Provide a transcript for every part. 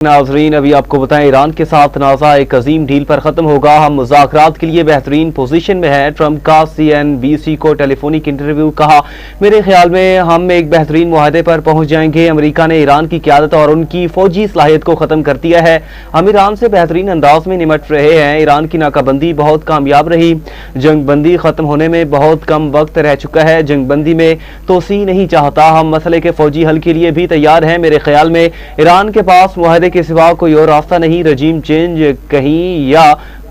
नाजरीन अभी आपको बताएं, ईरान के साथ तनाज़ा एक अजीम डील पर ख़त्म होगा। हम मुज़ाकरात के लिए बेहतरीन पोजीशन में हैं। ट्रंप का CNBC को टेलीफोनिक इंटरव्यू। कहा, मेरे ख्याल में हम एक बेहतरीन मुआहदे पर पहुंच जाएंगे। अमेरिका ने ईरान की क़यादत और उनकी फौजी सलाहियत को ख़त्म कर दिया है। हम ईरान से बेहतरीन अंदाज में निमट रहे हैं। ईरान की नाकाबंदी बहुत कामयाब रही। जंगबंदी ख़त्म होने में बहुत कम वक्त रह चुका है। जंगबंदी में तोसी नहीं चाहता। हम मसले के फौजी हल के लिए भी तैयार हैं। मेरे ख्याल में ईरान के पास मुआहदे के सिवा कोई और रास्ता नहीं। रजीम चेंज कहीं या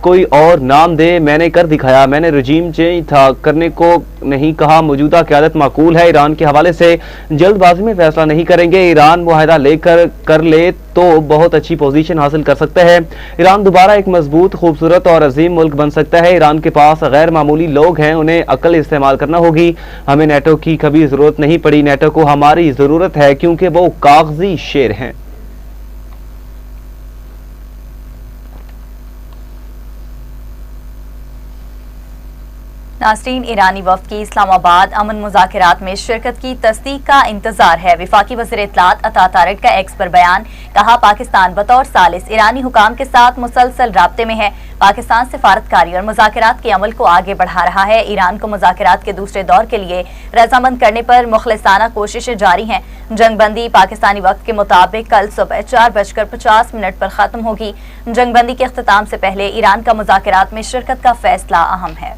कोई और नाम दे, मैंने कर दिखाया। मैंने रजीम चेंज था करने को नहीं कहा। मौजूदा क़यादत माकूल है। ईरान के हवाले से जल्दबाजी में फैसला नहीं करेंगे। ईरान मुआहदा लेकर कर ले तो बहुत अच्छी पोजीशन हासिल कर सकता है। ईरान दोबारा एक मजबूत, खूबसूरत और अजीम मुल्क बन सकता है। ईरान के पास गैर मामूली लोग हैं, उन्हें अकल इस्तेमाल करना होगी। हमें नेटो की कभी जरूरत नहीं पड़ी। नेटो को हमारी जरूरत है क्योंकि वो कागजी शेर हैं। नाज़रीन, ईरानी वफ़द की इस्लामाबाद अमन मुज़ाकरात में शिरकत की तस्दीक का इंतजार है। वफाकी वज़ीर इत्तलात अता तारिक का एक्स पर बयान। कहा, पाकिस्तान बतौर सालिस ईरानी हुकाम के साथ मुसलसल राब्ते में है। पाकिस्तान सिफारतकारी और मुज़ाकरात के अमल को आगे बढ़ा रहा है। ईरान को मुज़ाकरात के दूसरे दौर के लिए रजामंद करने पर मुखलिसाना कोशिशें जारी हैं। जंगबंदी पाकिस्तानी वक्त के मुताबिक कल सुबह 4:50 पर ख़त्म होगी। जंगबंदी के अख्तिताम से पहले ईरान का मुज़ाकरात में शिरकत का फैसला अहम है।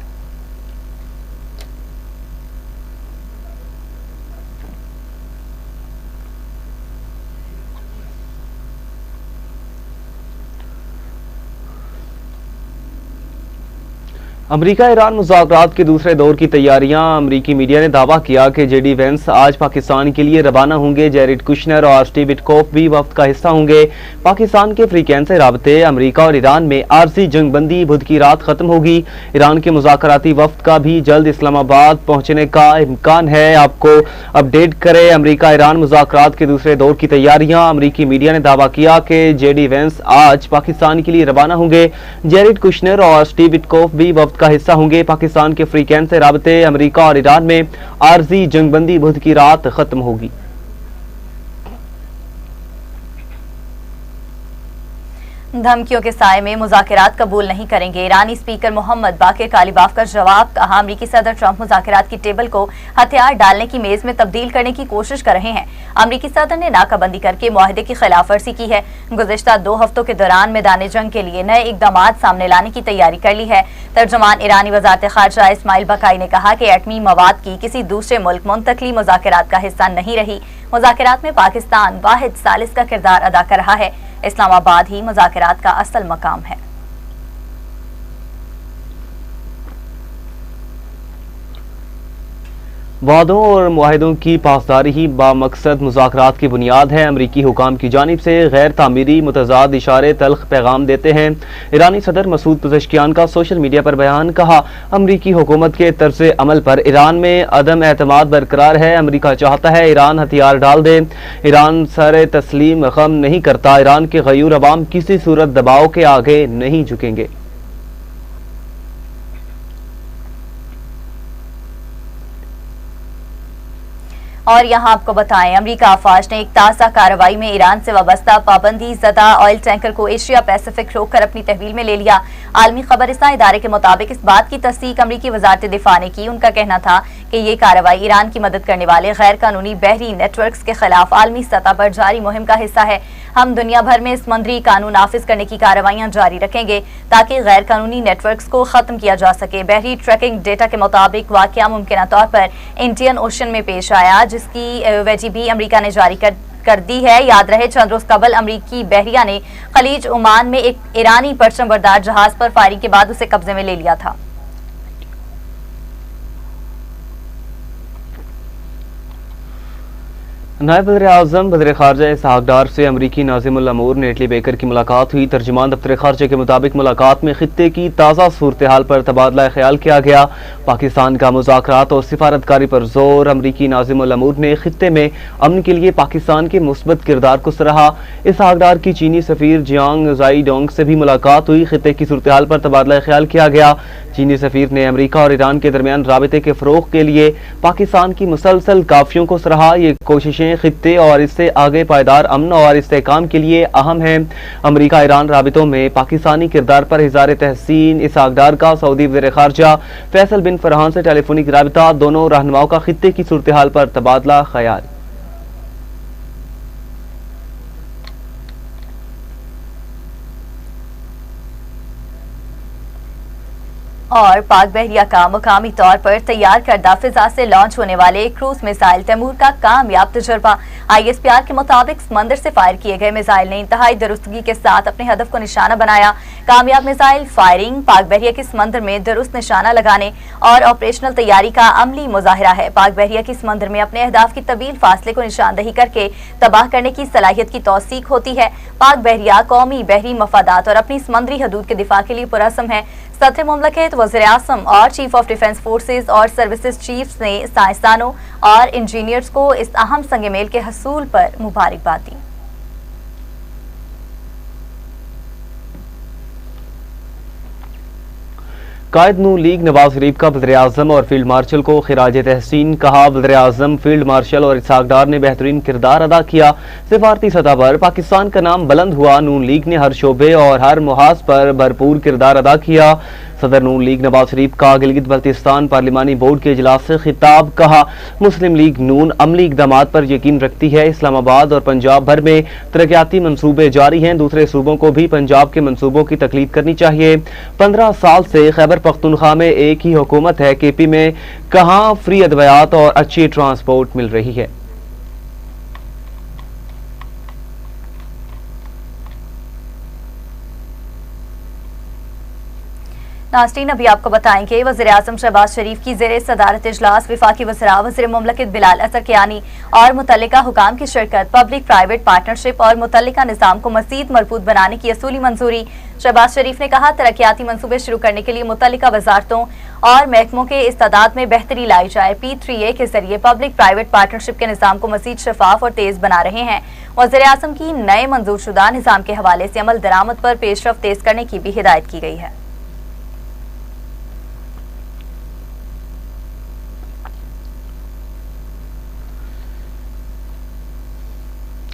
अमेरिका ईरान मुज़ाकरात के दूसरे दौर की तैयारियां। अमेरिकी मीडिया ने दावा किया कि JD वेंस आज पाकिस्तान के लिए रवाना होंगे। जेरेड कुशनर और स्टीव विटकोफ भी वफ्द का हिस्सा होंगे। पाकिस्तान के फ्रीक्वेंसी राबते। अमेरिका और ईरान में आरजी जंगबंदी बुध की रात खत्म होगी। ईरान के मुज़ाकराती वफ्द का भी जल्द इस्लामाबाद पहुंचने का इम्कान है। आपको अपडेट करें, अमेरिका ईरान मुज़ाकरात के दूसरे दौर की तैयारियां। अमेरिकी मीडिया ने दावा किया कि JD वेंस आज पाकिस्तान के लिए रवाना होंगे। जेरेड कुशनर और स्टीव विटकोफ भी वफ्द का हिस्सा होंगे। पाकिस्तान के फ्रीक्वेंसी राबते। अमेरिका और ईरान में आरजी जंगबंदी बुध की रात खत्म होगी। धमकियों के साए में मुज़ाकरात कबूल नहीं करेंगे। ईरानी स्पीकर मोहम्मद बाकिर कालिबाफ का जवाब। कहा, अमरीकी सदर ट्रंप मुज़ाकरात की टेबल को हथियार डालने की मेज में तब्दील करने की कोशिश कर रहे हैं। अमरीकी सदर ने नाकाबंदी करके मुआहदे की खिलाफ वर्जी की है। गुज़िश्ता 2 हफ्तों के दौरान मैदान जंग के लिए नए इक़दाम सामने लाने की तैयारी कर ली है। तर्जुमान ईरानी वज़ारत ख़ारजा इस्माइल बकाई ने कहा कि एटमी मवाद की किसी दूसरे मुल्क मुंतकली मुज़ाकरात का हिस्सा नहीं रही। मुज़ाकरात में पाकिस्तान वाहिद सालिस का किरदार अदा कर रहा है। इस्लामाबाद ही मुज़ाकरात का असल मकाम है। वादों और मुआहदों की पासदारी ही बामकसद मुज़ाकरात की बुनियाद है। अमरीकी हुकाम की जानिब से गैर तामीरी मुतज़ाद इशारे तल्ख पैगाम देते हैं। ईरानी सदर मसूद पज़ेश्कियान का सोशल मीडिया पर बयान। कहा, अमरीकी हुकूमत के तर्ज़ अमल पर ईरान में अदम एतमाद बरकरार है। अमरीका चाहता है ईरान हथियार डाल दे। ईरान सर तस्लीम खम नहीं करता। ईरान के गयूर अवाम किसी सूरत दबाव के आगे नहीं झुकेंगे। और यहाँ आपको बताएं, अमरीका अफवाज ने एक ताज़ा कार्रवाई में ईरान से वाबस्ता पाबंदी ज़दा ऑयल टैंकर को एशिया पैसिफिक रोककर अपनी तहवील में ले लिया। आलमी खबरिस्तान इदारे के मुताबिक इस बात की तस्दीक अमरीकी वजारत दिफा ने की। उनका कहना था कि ये कार्रवाई ईरान की मदद करने वाले गैर कानूनी बहरी नेटवर्क्स के खिलाफ आलमी सतह पर जारी मुहिम का हिस्सा है। हम दुनिया भर में समुद्री कानून नाफिज करने की कार्रवाइयां जारी रखेंगे ताकि गैर कानूनी नेटवर्क्स को खत्म किया जा सके। बहरी ट्रैकिंग डेटा के मुताबिक वाकया मुमकिन तौर पर इंडियन ओशन में पेश आया, जिसकी वजह भी अमरीका ने जारी कर दी है। याद रहे, चंद रोज कबल अमरीकी बहरिया ने खलीज ओमान में एक ईरानी परचम बरदार जहाज पर फायरिंग के बाद उसे कब्जे में ले लिया था। नायब वज़ीर-ए-आज़म वज़ीर ख़ारजा इसहाक़ डार से अमरीकी नाज़िमुल अमूर नेटली बेकर की मुलाकात हुई। तर्जुमान दफ्तर ख़ारजा के मुताबिक मुलाकात में खित्ते की ताज़ा सूरत हाल पर तबादला ख्याल किया गया। पाकिस्तान का मुज़ाकरात और सिफारतकारी पर जोर। अमरीकी नाज़िमुल अमूर ने खित्ते में अमन के लिए पाकिस्तान के मुस्बत किरदार को सराहा। इसहाक़ डार की चीनी सफ़ीर जियांग ज़ाइडोंग से भी मुलाकात हुई। खित्ते की सूरत हाल पर तबादला ख्याल किया गया। चीनी सफीर ने अमेरिका और ईरान के दरमियान राबते के फ़रोग़ के लिए पाकिस्तान की मुसलसल काफियों को सराहा। ये कोशिशें खित्ते और इससे आगे पायदार अमन और इस्तेहकाम के लिए अहम हैं। अमेरिका ईरान राबतों में पाकिस्तानी किरदार पर इज़हार तहसीन इसहाक डार का सऊदी वज़ीर ख़ारजा फैसल बिन फरहान से टेलीफोनिक राबता, दोनों रहनुमाओं का खित्ते की सूरत हाल पर तबादला ख्याल। और पाक बहरिया का मुकामी तौर पर तैयार करदा फिजा से लॉन्च होने वाले क्रूज मिसाइल तैमूर का कामयाब तजुर्बा। ISPR के मुताबिक समंदर से फायर किए गए मिसाइल ने इंतहाई दुरुस्तगी के साथ अपने हदफ को निशाना बनाया। कामयाब मिसाइल फायरिंग पाक बहरिया के समंदर में दुरुस्त निशाना लगाने और ऑपरेशनल तैयारी का अमली मुजाहिरा है। पाक बहरिया की समंदर में अपने अहदाफ की तवील फासले को निशानदही करके तबाह करने की सलाहियत की तौसीक होती है। पाक बहरिया कौमी बहरी मफादात और अपनी समंदरी हदूद के दिफा के लिए पुरअज़्म है। सदर मुमलकत, वज़ीर आज़म और चीफ ऑफ डिफेंस फोर्सेज और सर्विसेज चीफ्स ने साइंसदानों और इंजीनियर्स को इस अहम संग मेल के हसूल पर मुबारकबाद दी। कायद नून लीग नवाज शरीफ का वज़ीर आज़म और फील्ड मार्शल को खिराज तहसीन कहा। वज़ीर आज़म, फील्ड मार्शल और इसहाक डार ने बेहतरीन किरदार अदा किया। सिफारती सतह पर पाकिस्तान का नाम बुलंद हुआ। नून लीग ने हर शोबे और हर मुहाज पर भरपूर किरदार अदा किया। सदर नून लीग नवाज शरीफ का गिलगित बल्तिस्तान पार्लिमानी बोर्ड के इजलास से खिताब, कहा मुस्लिम लीग नून अमली इकदामात पर यकीन रखती है। इस्लामाबाद और पंजाब भर में तरक्याती मंसूबे जारी हैं। दूसरे सूबों को भी पंजाब के मंसूबों की तकलीद करनी चाहिए। 15 साल से खैबर पख्तूनख्वा में एक ही हुकूमत है। KP में कहाँ फ्री अदवियात और अच्छी ट्रांसपोर्ट मिल रही है। नाज़रीन, अभी आपको बताएंगे वज़ीर आज़म शहबाज शरीफ की ज़ेरे सदारत इजलास विफाकी वज़रा वज़ीर मुमलकत बिलाल असरकियानी और मुतल्लिका हुकाम की शिरकत, पब्लिक प्राइवेट पार्टनरशिप और मुतल्लिका निज़ाम को मज़ीद मजबूत बनाने की असूली मंजूरी। शहबाज शरीफ ने कहा, तरक्याती मंसूबे शुरू करने के लिए मुतल्लिका वजारतों और महकमों के इस्तादाद में बेहतरी लाई जाए। P3A के जरिए पब्लिक प्राइवेट पार्टनरशिप के निज़ाम को मज़ीद शफाफ और तेज बना रहे हैं। वज़ीर आज़म की नए मंजूर शुदा निज़ाम के हवाले से अमल दरामद पर पेशरफ तेज करने की भी हिदायत की गई है।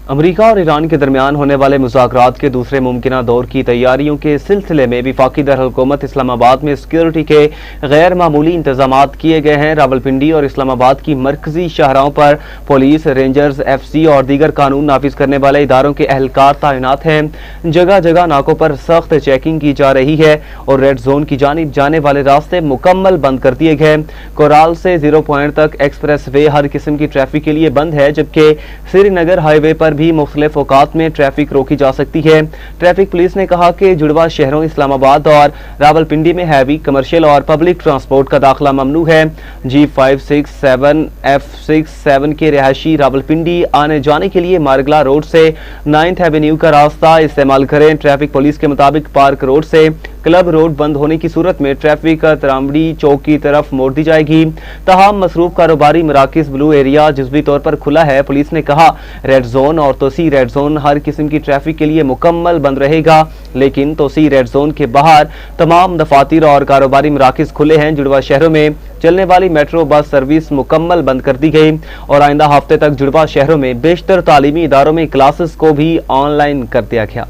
अमेरिका और ईरान के दरमियान होने वाले मुज़ाकरात के दूसरे मुमकिना दौर की तैयारियों के सिलसिले में वफाकी दारकूमत इस्लामाबाद में सिक्योरिटी के गैर मामूली इंतजामात किए गए हैं। रावलपिंडी और इस्लामाबाद की मरकजी शाहराहों पर पुलिस, रेंजर्स, FC और दीगर कानून नाफिज करने वाले इदारों के अहलकार तैनात हैं। जगह जगह नाकों पर सख्त चेकिंग की जा रही है और रेड जोन की जानिब जाने वाले रास्ते मुकम्मल बंद कर दिए गए। कोराल से 0 पॉइंट तक एक्सप्रेस वे हर किस्म की ट्रैफिक के लिए बंद है, जबकि श्रीनगर हाईवे पर भी मुख्तलिफ औकात में ट्रैफिक रोकी जा सकती है। ट्रैफिक पुलिस ने कहा कि जुड़वा शहरों इस्लामाबाद और रावलपिंडी में हैवी कमर्शियल और पब्लिक ट्रांसपोर्ट का दाखिला ममनू है। G567 F67 के रिहायशी रावलपिंडी आने जाने के लिए मारगला रोड से 9th एवेन्यू का रास्ता इस्तेमाल करें। ट्रैफिक पुलिस के मुताबिक पार्क रोड से क्लब रोड बंद होने की सूरत में ट्रैफिक तरामड़ी चौक की तरफ मोड़ दी जाएगी। तमाम मसरूफ कारोबारी मराकिज ब्लू एरिया जुज़वी तौर पर खुला है। पुलिस ने कहा, रेड जोन और तोसी रेड जोन हर किस्म की ट्रैफिक के लिए मुकम्मल बंद रहेगा, लेकिन तोसी रेड जोन के बाहर तमाम दफातर और कारोबारी मराकिज खुले हैं। जुड़वा शहरों में चलने वाली मेट्रो बस सर्विस मुकम्मल बंद कर दी गई और आइंदा हफ्ते तक जुड़वा शहरों में बेशतर तालीमी इदारों में क्लासेस को भी ऑनलाइन कर दिया गया।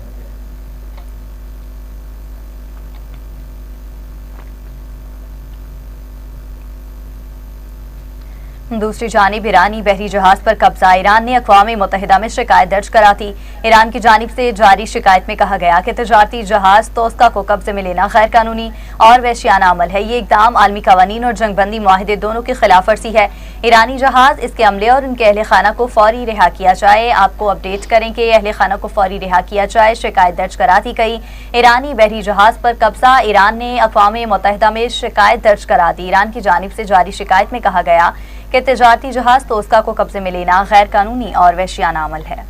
दूसरी जानिब ईरानी बहरी जहाज पर कब्जा। ईरान ने अक़वाम मुत्तहिदा में शिकायत दर्ज करा थी। ईरान की जानिब से जारी शिकायत में कहा गया कि तजारती जहाज तोस्का को कब्जे में लेना गैर कानूनी और वहशियाना अमल है। ये इकदाम आलमी कवानीन और जंगबंदी मुआहदे दोनों की खिलाफ वर्जी है। ईरानी जहाज, इसके अमले और उनके अहले खाना को फौरी रिहा किया जाए। आपको अपडेट करें कि अहले खाना को फौरी रिहा किया जाए। शिकायत दर्ज करा दी गई। ईरानी बहरी जहाज पर कब्जा। ईरान ने अक़वाम मुत्तहिदा में शिकायत दर्ज करा दी। ईरान की जानिब से जारी शिकायत में कहा गया कि तिजारती जहाज तोस्का को कब्जे में लेना गैर कानूनी और वहशियाना अमल है।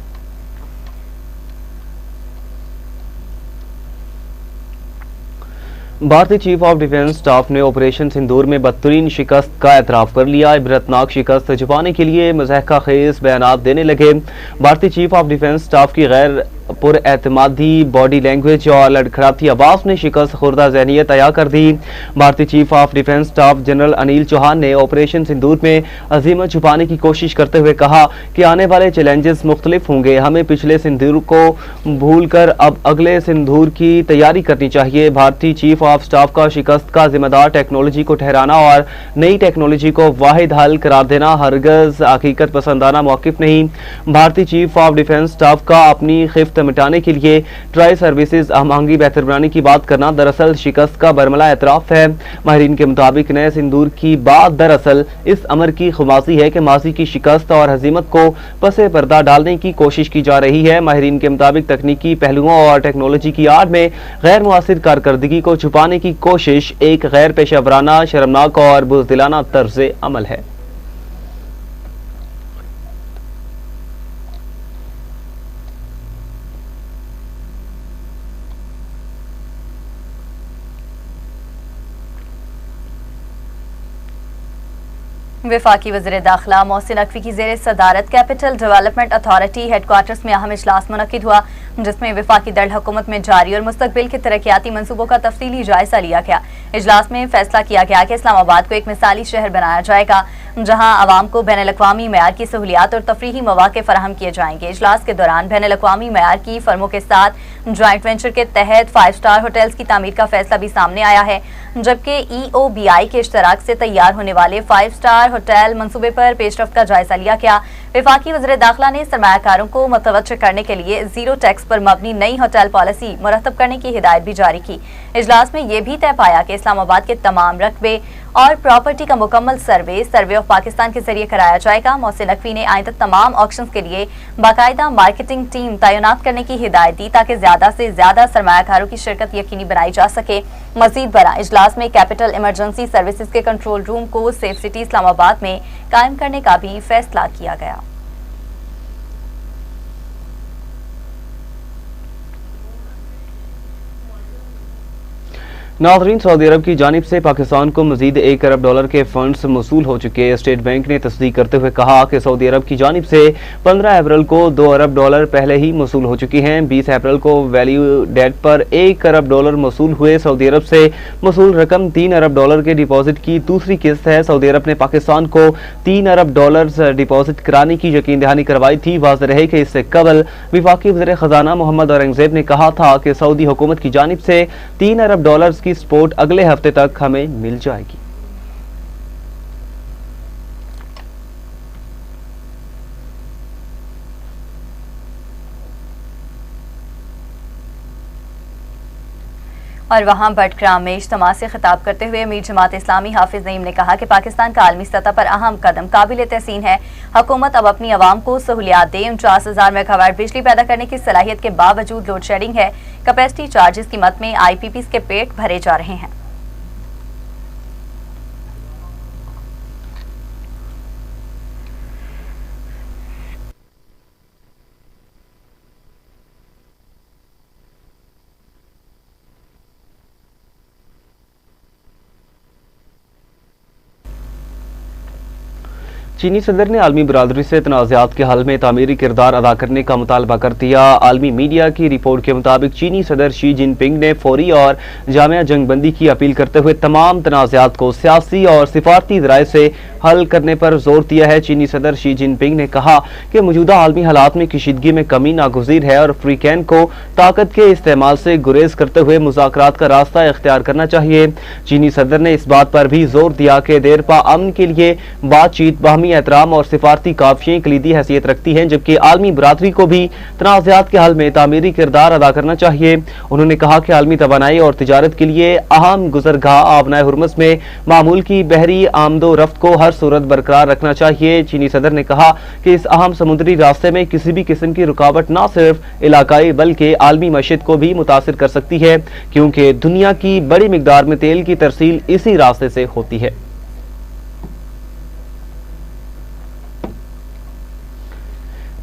भारतीय चीफ ऑफ डिफेंस स्टाफ ने ऑपरेशन सिंदूर में बदतरीन शिकस्त का एतराफ़ कर लिया। इबरतनाक शिकस्त छुपाने के लिए मज़हका खेज बयानात देने लगे। भारतीय चीफ ऑफ डिफेंस स्टाफ की गैर पुरएतमादी बॉडी लैंग्वेज और लड़खड़ाती आवाज ने शिकस्त खुर्दा ज़हनियत तैयार कर दी। भारतीय chief of defence staff general Anil Chauhan ने ऑपरेशन सिंदूर में अजीमत छुपाने की कोशिश करते हुए कहा कि आने वाले चैलेंजेस मुख्तलिफ होंगे। हमें पिछले सिंदूर को भूलकर अब अगले सिंदूर की तैयारी करनी चाहिए। भारतीय चीफ ऑफ स्टाफ का शिकस्त का जिम्मेदार टेक्नोलॉजी को ठहराना और नई टेक्नोलॉजी को वाहिद हल करार देना हरगज हकीकत पसंदाना मौकिफ नहीं। भारतीय चीफ ऑफ डिफेंस स्टाफ का अपनी खिफ्त मिटाने के लिए ट्राई सर्विसेज आहंगी बेहतर बनाने की बात करना दरअसल शिकस्त का बरमला एतराफ है। माहिरीन के मुताबिक नए सिंदूर की बात दरअसल इस अमर की खुमासी है कि माजी की शिकस्त और हजीमत को पसे पर्दा डालने की कोशिश की जा रही है। माहिरीन के मुताबिक तकनीकी पहलुओं और टेक्नोलॉजी की आड़ में गैर मुआसिर कारकर्दगी को छुपाने की कोशिश एक गैर पेशावराना, शर्मनाक और बुज़दिलाना तर्ज अमल है। वफाकी वज़ीर दाखिला मोहसिन नकवी की ज़ेर सदारत कैपिटल डेवलपमेंट अथॉरिटी हेडक्वार्टर्स में अहम इजलास मुनक्किद हुआ, जिसमें वफाकी दल हुकूमत में जारी और मुस्तकबिल के तरक्याती मंसूबों का तफसीली जायजा लिया गया। इजलास में फैसला किया गया कि इस्लामाबाद को एक मिसाली शहर बनाया जाएगा, जहां आवाम को बैन अल-अक़वामी मयार की सहूलियात और तफरीही मौक़े फराहम किए जाएंगे। इजलास के दौरान बैन अल-अक़वामी मयार की फर्मों के साथ ज्वाइंट वेंचर के तहत 5 स्टार होटल्स की तामीर का फैसला भी सामने आया है, जबकि EOBI के इश्तराक से तैयार होने वाले 5 स्टार होटल मंसूबे पर पेशरफ्त का जायजा लिया गया। वफाकी वज़ीर दाखिला ने सरमायाकारों को मुतवज्जह करने के लिए जीरो टैक्स पर मबनी नई होटल पॉलिसी मुरतब करने की हिदायत भी जारी की। इजलास में यह भी तय पाया कि इस्लामाबाद के तमाम रकबे और प्रॉपर्टी का मुकम्मल सर्वे ऑफ पाकिस्तान के जरिए कराया जाएगा। मोहसिन नकवी ने आइंदा तमाम ऑक्शंस के लिए बाकायदा मार्केटिंग टीम तैनात करने की हिदायत दी, ताकि ज्यादा से ज्यादा सरमायाकारों की शिरकत यकीनी बनाई जा सके। मजीद बरा इजलास में कैपिटल इमरजेंसी सर्विसेज के कंट्रोल रूम को सेफ सिटी इस्लामाबाद में कायम करने का भी फैसला किया गया। नाज़रीन, सऊदी अरब की जानिब से पाकिस्तान को मजीद $1 अरब के फंड्स मसूल हो चुके। स्टेट बैंक ने तस्दीक करते हुए कहा कि सऊदी अरब की जानिब से 15 अप्रैल को $2 अरब पहले ही मसूल हो चुकी हैं। 20 अप्रैल को वैल्यू डेट पर $1 अरब मसूल हुए। सऊदी अरब से मसूल रकम $3 अरब के डिपॉजिट की दूसरी किस्त है। सऊदी अरब ने पाकिस्तान को $3 अरब डिपॉजिट कराने की यकीन दहानी करवाई थी। वाज़ेह रहे कि इससे कबल वफाकी वज़ीर खजाना मोहम्मद औरंगज़ेब ने कहा था कि सऊदी हुकूमत की जानिब से $3 अरब की सपोर्ट अगले हफ्ते तक हमें मिल जाएगी। और वहां बटग्राम में इज्तिमा से खिताब करते हुए अमीर जमात इस्लामी हाफिज नईम ने कहा कि पाकिस्तान का आलमी सतह पर अहम कदम काबिल तहसीन है। हुकूमत अब अपनी आवाम को सहूलियात दे। 49,000 मेगावाट बिजली पैदा करने की सलाहियत के बावजूद लोड शेडिंग है। कैपेसिटी चार्जेस की मद में IPPs के पेट भरे जा रहे हैं। चीनी सदर ने आलमी बरादरी से तनाज़ात के हल में तामीरी किरदार अदा करने का मुतालबा कर दिया। आलमी मीडिया की रिपोर्ट के मुताबिक चीनी सदर शी जिनपिंग ने फौरी और जामिया जंगबंदी की अपील करते हुए तमाम तनाज़ात को सियासी और सिफारती ज़राए से हल करने पर जोर दिया है। चीनी सदर शी जिनपिंग ने कहा कि मौजूदा आलमी हालात में कशीदगी में कमी नागुज़ीर है और अफ्रीकैन को ताकत के इस्तेमाल से गुरेज करते हुए मुज़ाकरात का रास्ता इख्तियार करना चाहिए। चीनी सदर ने इस बात पर भी जोर दिया कि देरपा अमन के लिए बातचीत, बाहमी एहतराम और सिफारती काफियाँ कलीदी हैसियत रखती हैं, जबकि आलमी बरादरी को भी तनाज़ात के हल में तामीरी किरदार अदा करना चाहिए। उन्होंने कहा कि आलमी तवानाई और तिजारत के लिए अहम गुजरगाह आबनाए हुर्मुज़ में मामूल की बहरी आमदो रफ्त को हर सूरत बरकरार रखना चाहिए। चीनी सदर ने कहा कि इस अहम समुद्री रास्ते में किसी भी किस्म की रुकावट न सिर्फ इलाकाई बल्कि आलमी मईशत को भी मुतासिर कर सकती है, क्योंकि दुनिया की बड़ी मिकदार में तेल की तरसील इसी रास्ते से होती है।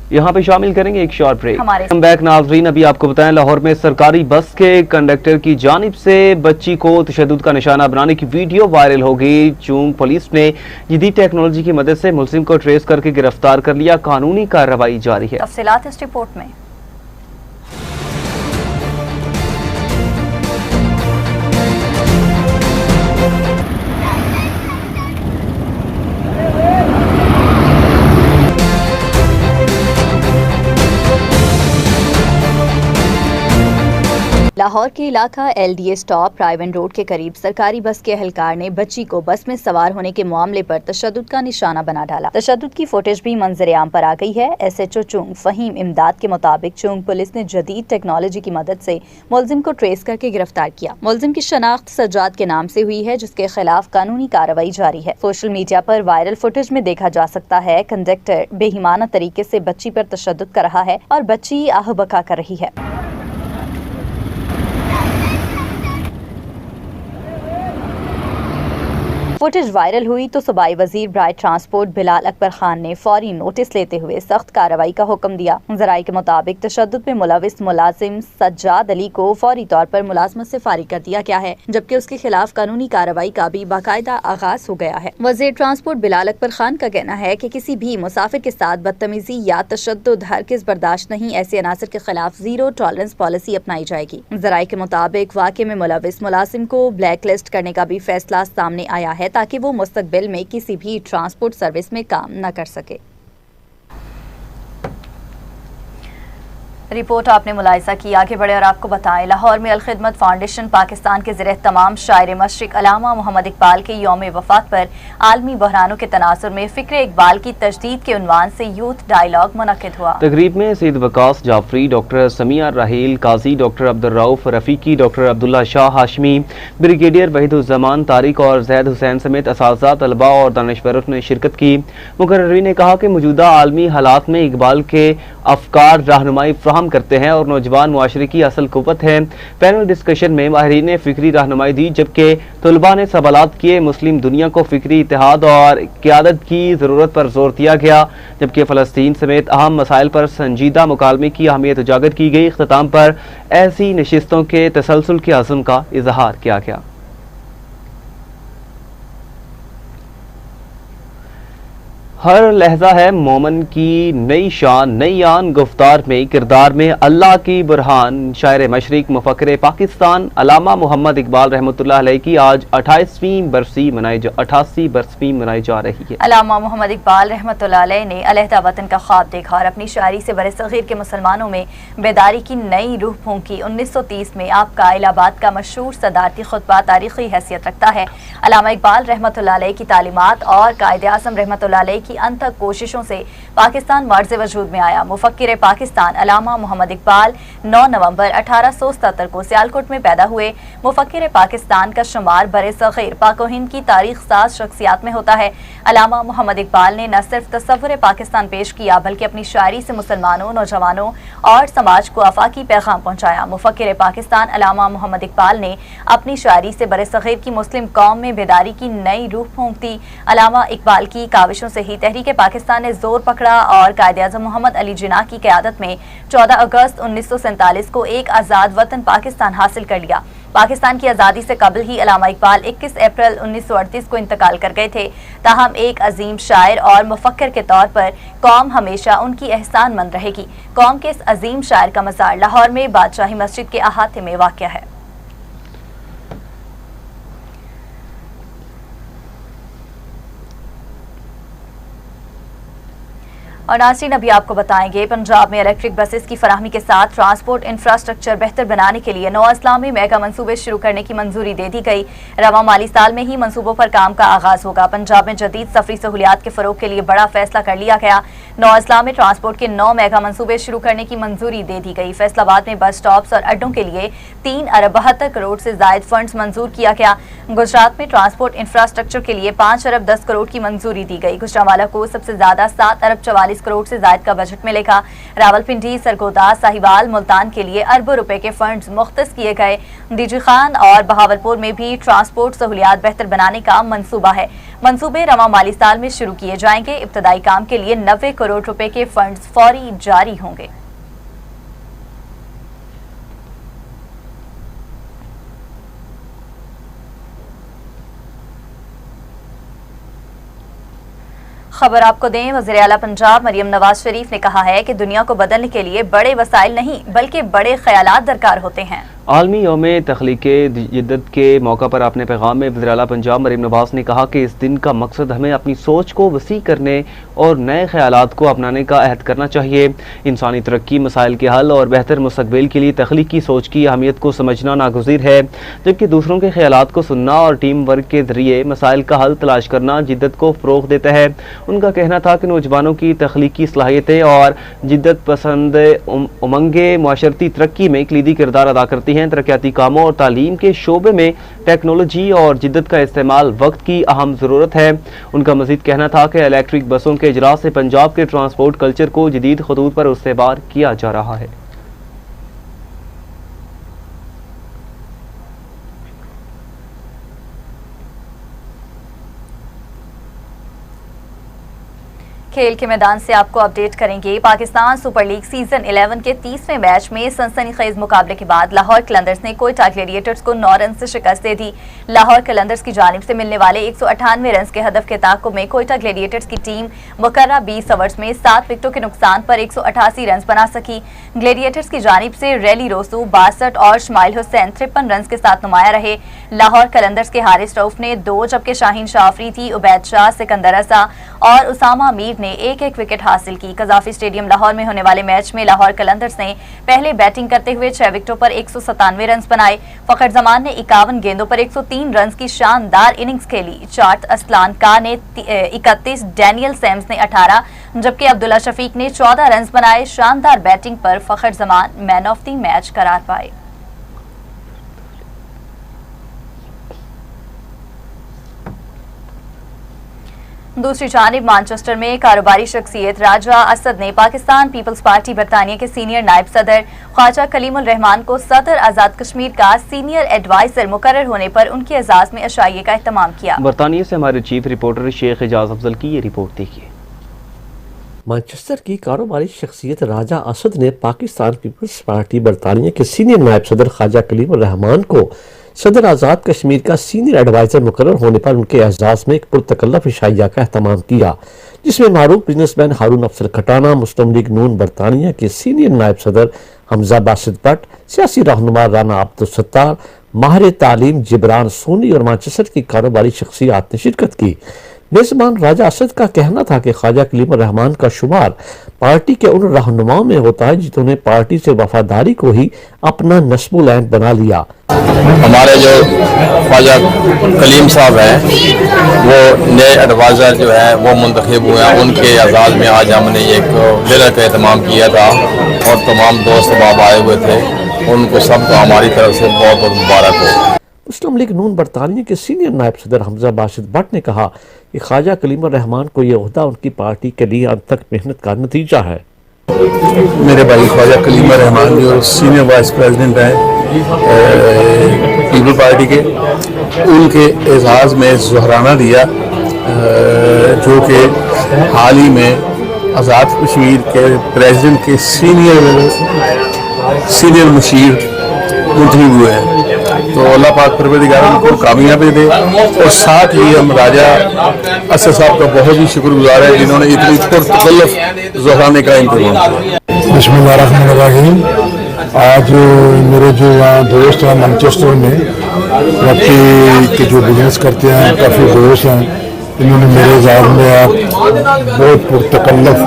यहाँ पे शामिल करेंगे एक शॉर्ट ब्रेक। हम बैक नाज़रीन, अभी आपको बताएं लाहौर में सरकारी बस के कंडक्टर की जानिब से बच्ची को तशद्दुद का निशाना बनाने की वीडियो वायरल हो गई। चूंकि पुलिस ने जदीद टेक्नोलॉजी की मदद से मुलजिम को ट्रेस करके गिरफ्तार कर लिया, कानूनी कार्रवाई जारी है। तफसीलात इस रिपोर्ट में। लाहौर के इलाका LDA स्टॉप रायवन रोड के करीब सरकारी बस के एहलकार ने बच्ची को बस में सवार होने के मामले पर तशद्दुद का निशाना बना डाला। तशद्दुद की फुटेज भी मंजर-ए-आम पर आ गई है। SHO चुंग फहीम इमदाद के मुताबिक चुंग पुलिस ने जदीद टेक्नोलॉजी की मदद से मुलजिम को ट्रेस करके गिरफ्तार किया। मुलजिम की शनाख्त सज्जाद के नाम से हुई है, जिसके खिलाफ कानूनी कार्रवाई जारी है। सोशल मीडिया पर वायरल फुटेज में देखा जा सकता है कंडक्टर बेईमाना तरीके से बच्ची पर तशद्दुद कर रहा है और बच्ची आह बका कर रही है। फुटेज वायरल हुई तो सूबाई वजीर बराए ट्रांसपोर्ट बिलाल अकबर खान ने फौरी नोटिस लेते हुए सख्त कार्रवाई का हुक्म दिया। ज़राए के मुताबिक तशद्दुद में मुलविस मुलाजिम सज्जाद अली को फौरी तौर पर मुलाजमत से फारिग कर दिया गया है, जबकि उसके खिलाफ कानूनी कार्रवाई का भी बाकायदा आगाज हो गया है। वजीर ट्रांसपोर्ट बिलाल अकबर खान का कहना है कि किसी भी मुसाफिर के साथ बदतमीजी या तशद्दुद हरगिज़ बर्दाश्त नहीं, ऐसे अनासर के खिलाफ जीरो टॉलरेंस पॉलिसी अपनाई जाएगी। ज़राए के मुताबिक वाक़े में मुलविस मुलाजिम को ब्लैक लिस्ट करने का भी फैसला सामने आया है, ताकि वो मुस्तकबिल में किसी भी ट्रांसपोर्ट सर्विस में काम न कर सके। रिपोर्ट आपने मुलाहिजा की। आगे बढ़े और आपको बताएं, लाहौर में अल-खिदमत फाउंडेशन पाकिस्तान के ज़रिए तमाम शायर मशरिक अल्लामा मोहम्मद इकबाल के यौम वफ़ात पर आलमी बहरानों के तनासुर में फ़िक्र इकबाल की तजदीद के उन्वान से यूथ डायलॉग मुनक़िद हुआ। तकरीब में Syed Waqas Jafri, doctor Samia Raheel, Qazi doctor Abdurrauf Rafiqi, doctor Abdullah Shah Hashmi, brigadier Waheeduzzaman Tariq और जैद हुसैन समेत असातिज़ा, तलबा और दानिशवरों ने शिरकत की। मुकर्रिरीन ने कहा कि मौजूदा आलमी हालात में इकबाल के अफकार रहनुमाई फ्राहम करते हैं और नौजवान मुआशरे की असल कुव्वत है। पैनल डिस्कशन में माहिरीन ने फिक्री रहनुमाई दी, जबकि तलबा ने सवालात किए। मुस्लिम दुनिया को फिक्री इत्तेहाद और क़यादत की ज़रूरत पर जोर दिया गया, जबकि फ़लस्तीन समेत अहम मसाइल पर संजीदा मुकालमे की अहमियत उजागर की गई। इख्तिताम पर ऐसी नशिस्तों के तसलसल के अज़्म का इजहार किया गया। हर लहजा है मोमन की नई शान, नई आन गुफ्तार में किरदार में अल्लाह की बुरहान। शायर मशरिक मुफक्किर पाकिस्तान अल्लामा मोहम्मद इकबाल रहमतुल्लाह अलैह की आज 88वीं बरसी मनाई जा रही है। अल्लामा मोहम्मद इकबाल रहमतुल्लाह अलैह ने अलहदा वतन का ख्वाब देखा और अपनी शायरी से बरसगीर के मुसलमानों में बेदारी की नई रूह फूंकी। 1930 में आपका इलाहाबाद का मशहूर सदारती खुतबा तारीखी हैसियत रखता है। अल्लामा इकबाल रहमतुल्लाह अलैह की तालीमात और कायदे आज़म रहमतुल्लाह अलैह की अनथक कोशिशों से पाकिस्तान मर्ज वजूद में आया। मुफक्किर पाकिस्तान अल्लामा मोहम्मद इकबाल 9 नवंबर 1877 को सियालकोट में पैदा हुए। मुफक्किर पाकिस्तान का शुमार बरे-सग़ीर पाक व हिंद की तारीख साज शख्सियात में होता है। अल्लामा मोहम्मद इकबाल ने न सिर्फ तस्वुर पाकिस्तान पेश किया, बल्कि अपनी शायरी से मुसलमानों, नौजवानों और समाज को आफाकी पैगाम पहुँचाया। मुफक्किर पाकिस्तान अल्लामा मोहम्मद इकबाल ने अपनी शायरी से बरे-सग़ीर की मुस्लिम कौम में बेदारी की नई रूह फूंक दी। अल्लामा इकबाल की काविशों से ही तहरीक पाकिस्तान ने जोर पकड़ा और कायदे-आज़म मोहम्मद अली जिन्ना की क़यादत में 14 अगस्त 1947 को एक आज़ाद वतन पाकिस्तान हासिल कर लिया। पाकिस्तान की आज़ादी से कबल ही अल्लामा इकबाल 21 अप्रैल 1938 को इंतकाल कर गए थे। ताहम एक अजीम शायर और मुफक्किर के तौर पर कौम हमेशा उनकी एहसानमंद रहेगी। कौम के इस अजीम शायर का मज़ार लाहौर में बादशाही मस्जिद के अहाते में वाक़या है। और नाज़रीन, अभी आपको बताएंगे, पंजाब में इलेक्ट्रिक बसेस की फराहमी के साथ ट्रांसपोर्ट इंफ्रास्ट्रक्चर बेहतर बनाने के लिए नौ अजला में मेगा मंसूबे शुरू करने की मंजूरी दे दी गई। रवां माली साल में ही मंसूबों पर काम का आगाज होगा। पंजाब में जदीद सफरी सहूलियात के फरोग के लिए बड़ा फैसला कर लिया गया। 9 अजला में ट्रांसपोर्ट के 9 मेगा मंसूबे शुरू करने की मंजूरी दे दी गई। फैसलाबाद में बस स्टॉप्स और अड्डों के लिए 3 अरब 72 करोड़ से जायद फंड्स मंजूर किया गया। गुजरात में ट्रांसपोर्ट इंफ्रास्ट्रक्चर के लिए 5 अरब 10 करोड़ की मंजूरी दी गई। गुजरांवाला को सबसे ज्यादा 7 अरब 44 करोड़ से ज्यादा का बजट मिलेगा। रावलपिंडी, सरगोदा, साहिवाल, मुल्तान के लिए अरबों रुपए के फंड्स मुख्तस किए गए। डीजी खान और बहावलपुर में भी ट्रांसपोर्ट सहूलियात बेहतर बनाने का मंसूबा है। मंसूबे रवां माली साल में शुरू किए जाएंगे। इब्तदाई काम के लिए 90 करोड़ रुपए के फंड्स फौरी जारी होंगे। खबर आपको दें, वज़ीर आला पंजाब मरियम नवाज शरीफ ने कहा है कि दुनिया को बदलने के लिए बड़े वसाइल नहीं बल्कि बड़े ख्यालात दरकार होते हैं। आलमी यौम तख्लीक जिद्दत के मौका पर अपने पैगाम में वज़ीर आला पंजाब मरीम नवाज ने कहा कि इस दिन का मकसद हमें अपनी सोच को वसी करने और नए ख्यालात को अपनाने का अहद करना चाहिए। इंसानी तरक्की, मसाइल के हल और बेहतर मुस्तकबिल के लिए तख्लीकी सोच की अहमियत को समझना नागुज़ीर है, जबकि दूसरों के ख्यालात को सुनना और टीम वर्क के जरिए मसाइल का हल तलाश करना जिद्दत को फ़रोग़ देता है। उनका कहना था कि नौजवानों की तख्लीकी सलाहियतें और जिद्दत पसंद उमंगे माशरती तरक्की में कलीदी किरदार अदा करती हैं। तरक्याती कामों और तालीम के शोबे में टेक्नोलॉजी और जिद्दत का इस्तेमाल वक्त की अहम ज़रूरत है। उनका मजीद कहना था कि इलेक्ट्रिक बसों के इजरा से पंजाब के ट्रांसपोर्ट कल्चर को जदीद खतूत पर इस्तेमाल किया जा रहा है। खेल के मैदान से आपको अपडेट करेंगे। पाकिस्तान सुपर लीग सीजन 11 के 30वें मैच में सनसनीखेज मुकाबले के बाद लाहौर कलंदर्स ने कोयटा ग्लेडिएटर्स को 9 रन से शिकस्त दे दी। लाहौर कलंदर्स की जानिब से मिलने वाले 198 रन के हदफ के ताक़ुब में कोयटा ग्लेडिएटर्स की टीम मुकर्रा 20 ओवर्स में 7 विकेटों के नुकसान पर 188 रन बना सकी। ग्लेडिएटर्स की जानिब से रैली रोसू 62 और शमाइल हुसैन 53 रन के साथ नुमाया रहे। लाहौर कलंदर्स के हारिस रऊफ ने 2, जबकि शाहीन शाह अफरीदी, उबैद शाह, सिकंदर रजा और उसामा मीर ने एक विकेट हासिल की। कजाफी स्टेडियम लाहौर में होने वाले मैच में लाहौर कलंदर्स ने पहले बैटिंग करते हुए 6 विकेटों पर 197 रन बनाए। फखर जमान ने 51 गेंदों पर 103 रन की शानदार इनिंग्स खेली। चार्ट असलान का ने 31, डैनियल सैम्स ने 18, जबकि अब्दुल्ला शफीक ने 14 रन बनाए। शानदार बैटिंग पर Fakhar Zaman man of the match करार पाए। दूसरी जानिब मैनचेस्टर में कारोबारी शख्सियत राजा असद ने पाकिस्तान पीपल्स पार्टी बरतानिया के सीनियर नायब सदर ख्वाजा कलीमुल रहमान को सदर आज़ाद कश्मीर का सीनियर एडवाइजर मुकर्रर होने पर उनके एजाज में अशाइये का एहतमाम किया। बरतानिया से हमारे चीफ रिपोर्टर शेख एजाज अफजल की ये रिपोर्ट देखिए। मैनचेस्टर की कारोबारी शख्सियत राजा असद ने पाकिस्तान पीपल्स पार्टी बरतानिया के सीनियर नायब सदर ख्वाजा कलीमुल रहमान को सदर आज़ाद कश्मीर का सीनियर एडवाइजर मुकर्रर होने पर उनके एजाज में एक पुरतकल्लफ इशाइया का एहतमाम किया, जिसमें मारूफ बिजनेसमैन हारून अफजल खटाना, मुस्लिम लीग नून बरतानिया के सीनियर नायब सदर हमजा बासित भट्ट, सियासी रहनुमा राना अब्दुल सत्तार, माहिर तालीम जिब्रान सोनी और मैनचेस्टर की कारोबारी शख्सियात ने शिरकत की। मेजबान राजा असद का कहना था कि ख्वाजा कलीमुल रहमान का शुमार पार्टी के उन रहनुमाओं में होता है जिन्होंने पार्टी से वफादारी को ही अपना नस्बुल ऐन बना लिया। हमारे जो ख्वाजा कलीम साहब हैं वो नए एडवाइज़र जो है वो मुंतखब हुए हैं। उनके एजाज़ में आज हमने एक डिनर का एहतमाम किया था और तमाम दोस्त बाब आए हुए थे। उनको सबको हमारी तरफ से बहुत बहुत मुबारक हो। मुस्लिम लीग नून बरतानिया के सीनियर नायब सदर हमजा बासित भट्ट ने कहा कि ख्वाजा कलीमुल रहमान को यह ओहदा उनकी पार्टी के लिए अब तक मेहनत का नतीजा है। मेरे भाई ख्वाजा कलीमुल रहमान जो सीनियर वाइस प्रेसिडेंट हैं पीपल पार्टी के, उनके एजाज में ज़ुहराना दिया जो कि हाल ही में आज़ाद कश्मीर के प्रेसिडेंट के सीनियर मुशीर मुंतखब हुए हैं। तो अल्लाह पाक परवरदिगार उनको कामयाबी दे। और साथ ही हम राजा असद साहब का बहुत ही शुक्रगुजार है जिन्होंने इतनी पुरतकल्लफ ज़ुहराने का इंतजाम किया। बिस्मिल्लाहिर्रहमानिर्रहीम। आज मेरे जो यहाँ दोस्त हैं मैनचेस्टर में प्रॉपर्टी के जो बिजनेस करते हैं, काफ़ी दोस्त हैं, इन्होंने मेरे एजाज़ में बहुत पुरतकल्लफ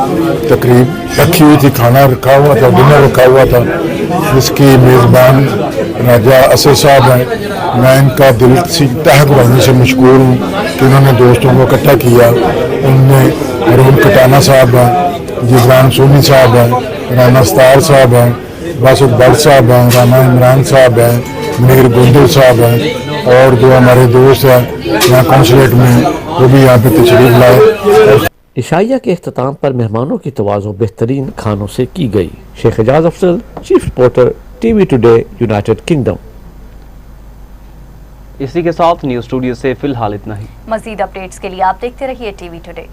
तकरीब रखी हुई थी। खाना रखा हुआ था, डिनर रखा हुआ था, जिसकी मेज़बान राजा असद साहब हैं। मैं इनका दिल से तह दिल से मशकूर हूँ कि उन्होंने दोस्तों को इकट्ठा किया। उनमें हारून खटाना साहब हैं, जिब्रान सोनी साहब हैं, राना सत्तार साहब हैं, बासित भट्ट साहब हैं, राना इमरान साहब हैं, मुनीर गुंदल साहब हैं और जो हमारे दोस्त हैं यहाँ कौंसलेट में वो भी यहाँ पे तशरीफ लाए। इशाइया के अख्ताम पर मेहमानों की तवाज़ो बेहतरीन खानों से की गई। Sheikh Ejaz Afzal, chief reporter, TV today, united kingdom. इसी के साथ न्यूज़ स्टूडियो से फिलहाल इतना ही। मज़ीद अपडेट्स के लिए आप देखते रहिए टीवी टुडे।